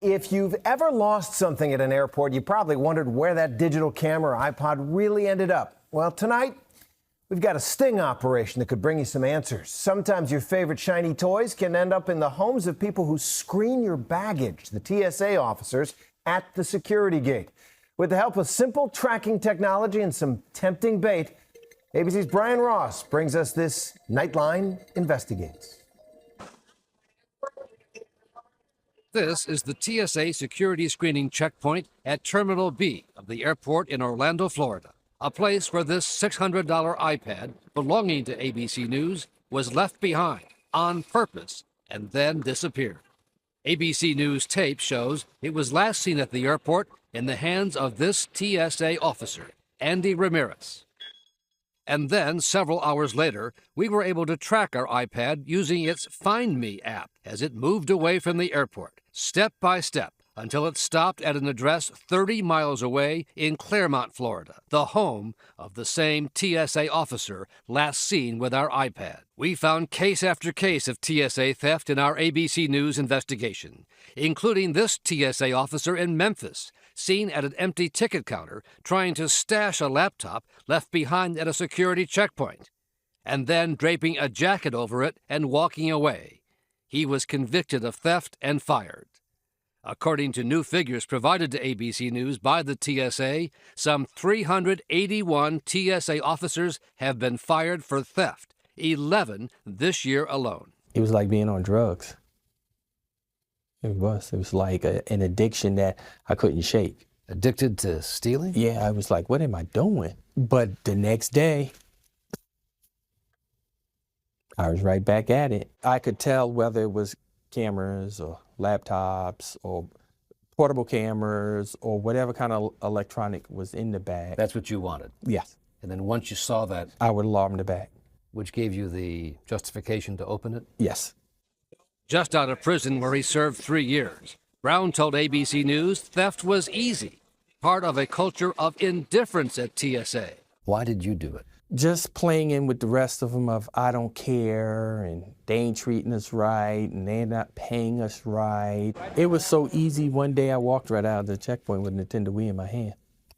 If you've ever lost something at an airport, you probably wondered where that digital camera or iPod really ended up. Well, tonight, we've got a sting operation that could bring you some answers. Sometimes your favorite shiny toys can end up in the homes of people who screen your baggage, the TSA officers at the security gate. With the help of simple tracking technology and some tempting bait, ABC's Brian Ross brings us this Nightline Investigates. This is the TSA security screening checkpoint at Terminal B of the airport in Orlando, Florida, a place where this $600 iPad belonging to ABC News was left behind on purpose and then disappeared. ABC News tape shows it was last seen at the airport in the hands of this TSA officer, Andy Ramirez. And then, several hours later, we were able to track our iPad using its Find Me app as it moved away from the airport, step by step, until it stopped at an address 30 miles away in Clermont, Florida, the home of the same TSA officer last seen with our iPad. We found case after case of TSA theft in our ABC News investigation, including this TSA officer in Memphis, seen at an empty ticket counter trying to stash a laptop left behind at a security checkpoint, and then draping a jacket over it and walking away. He was convicted of theft and fired. According to new figures provided to ABC News by the TSA, some 381 TSA officers have been fired for theft, 11 this year alone. It was like being on drugs. It was like an addiction that I couldn't shake. Addicted to stealing? Yeah, I was like, what am I doing? But the next day, I was right back at it. I could tell whether it was cameras or laptops or portable cameras or whatever kind of electronic was in the bag. That's what you wanted? Yes. And then once you saw that, I would alarm the bag. Which gave you the justification to open it? Yes. Just out of prison where he served 3 years, Brown told ABC News theft was easy, part of a culture of indifference at TSA. Why did you do it? Just playing in with the rest of them of I don't care and they ain't treating us right and they're not paying us right. It was so easy. One day I walked right out of the checkpoint with a Nintendo Wii in my hand.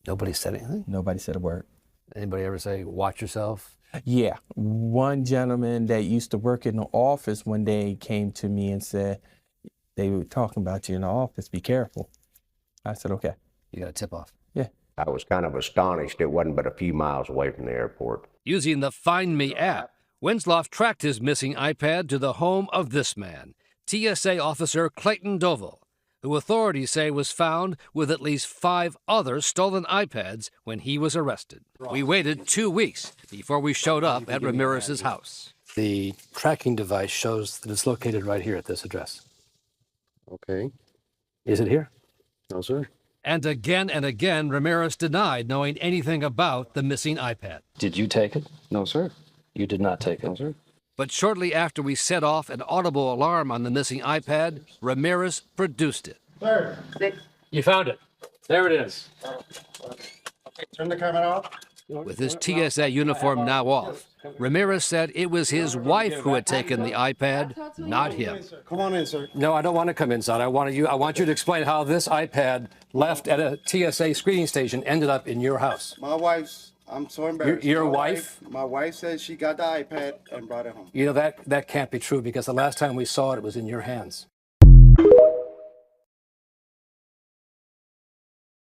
Nobody said anything? Nobody said a word. Anybody ever say, watch yourself? Yeah. One gentleman that used to work in the office one day came to me and said, they were talking about you in the office, be careful. I said, okay. You got a tip off? Yeah. I was kind of astonished it wasn't but a few miles away from the airport. Using the Find Me app, Winsloff tracked his missing iPad to the home of this man, TSA officer Clayton Dovell, who authorities say was found with at least 5 other stolen iPads when he was arrested. We waited 2 weeks before we showed up at Ramirez's house. The tracking device shows that it's located right here at this address. Okay. Is it here? No, sir. And again, Ramirez denied knowing anything about the missing iPad. Did you take it? No, sir. You did not take it? No, sir. But shortly after we set off an audible alarm on the missing iPad, Ramirez produced it. Sir. You found it. There it is. Okay, turn the camera off. With his TSA uniform now off, Ramirez said it was his wife who had taken the iPad, not him. Come on in, sir. No, I don't want to come inside. I want you to explain how this iPad left at a TSA screening station ended up in your house. My wife's, I'm so embarrassed. Your wife? My wife said she got the iPad and brought it home. You know, that can't be true because the last time we saw it, it was in your hands.